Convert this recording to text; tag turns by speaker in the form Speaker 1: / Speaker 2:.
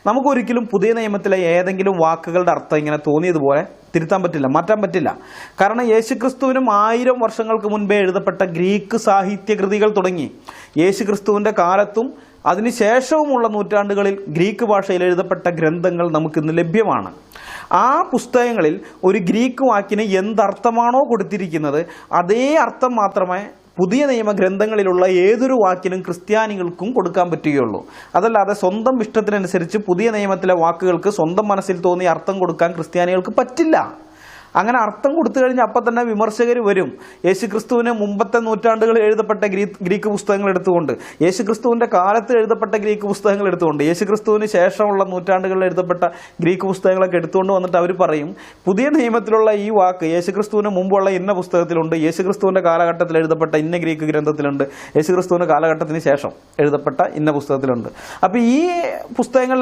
Speaker 1: നമുക്കൊരിക്കലും പുതിയ നിയമത്തിലെ ഏതെങ്കിലും വാക്കുകളുടെ അർത്ഥം ഇങ്ങനെ തോന്നിയതുപോലെ തിരുത്താൻ പറ്റില്ല, മാറ്റാൻ പറ്റില്ല. കാരണം യേശുക്രിസ്തുവിനും 1000 വർഷങ്ങൾക്ക് മുൻപേ എഴുതപ്പെട്ട ഗ്രീക്ക് സാഹിത്യകൃതികൾ തുടങ്ങി യേശുക്രിസ്തുവിൻ്റെ കാലത്തും അതിനുശേഷവുമുള്ള നൂറ്റാണ്ടുകളിൽ ഗ്രീക്ക് ഭാഷയിൽ എഴുതപ്പെട്ട ഗ്രന്ഥങ്ങൾ നമുക്കിന്ന് ലഭ്യമാണ്. ആ പുസ്തകങ്ങളിൽ ഒരു ഗ്രീക്ക് വാക്കിന് എന്തർത്ഥമാണോ കൊടുത്തിരിക്കുന്നത് അതേ അർത്ഥം മാത്രമേ പുതിയ നിയമ ഗ്രന്ഥങ്ങളിലുള്ള ഏതൊരു വാക്കിനും ക്രിസ്ത്യാനികൾക്കും കൊടുക്കാൻ പറ്റുകയുള്ളൂ. അതല്ലാതെ സ്വന്തം ഇഷ്ടത്തിനനുസരിച്ച് പുതിയ നിയമത്തിലെ വാക്കുകൾക്ക് സ്വന്തം മനസ്സിൽ തോന്നിയ അർത്ഥം കൊടുക്കാൻ ക്രിസ്ത്യാനികൾക്ക് പറ്റില്ല. അങ്ങനെ അർത്ഥം കൊടുത്തു കഴിഞ്ഞാൽ അപ്പം തന്നെ വിമർശകർ വരും. യേശുക്രിസ്തുവിന് മുമ്പത്തെ നൂറ്റാണ്ടുകളിൽ എഴുതപ്പെട്ട ഗ്രീക്ക് പുസ്തകങ്ങൾ എടുത്തുകൊണ്ട്, യേശുക്രിസ്തുവിൻ്റെ കാലത്ത് എഴുതപ്പെട്ട ഗ്രീക്ക് പുസ്തകങ്ങൾ എടുത്തുകൊണ്ട്, യേശുക്രിസ്തുവിന് ശേഷമുള്ള നൂറ്റാണ്ടുകളിൽ എഴുതപ്പെട്ട ഗ്രീക്ക് പുസ്തകങ്ങളൊക്കെ എടുത്തുകൊണ്ട് വന്നിട്ട് അവർ പറയും പുതിയ നിയമത്തിലുള്ള ഈ വാക്ക് യേശുക്രിസ്തുവിന് മുമ്പുള്ള ഇന്ന പുസ്തകത്തിലുണ്ട്, യേശുക്രിസ്തുവിൻ്റെ കാലഘട്ടത്തിൽ എഴുതപ്പെട്ട ഇന്ന ഗ്രീക്ക് ഗ്രന്ഥത്തിലുണ്ട്, യേശുക്രിസ്തുവിൻ്റെ കാലഘട്ടത്തിന് ശേഷം എഴുതപ്പെട്ട ഇന്ന പുസ്തകത്തിലുണ്ട്. അപ്പോൾ ഈ പുസ്തകങ്ങൾ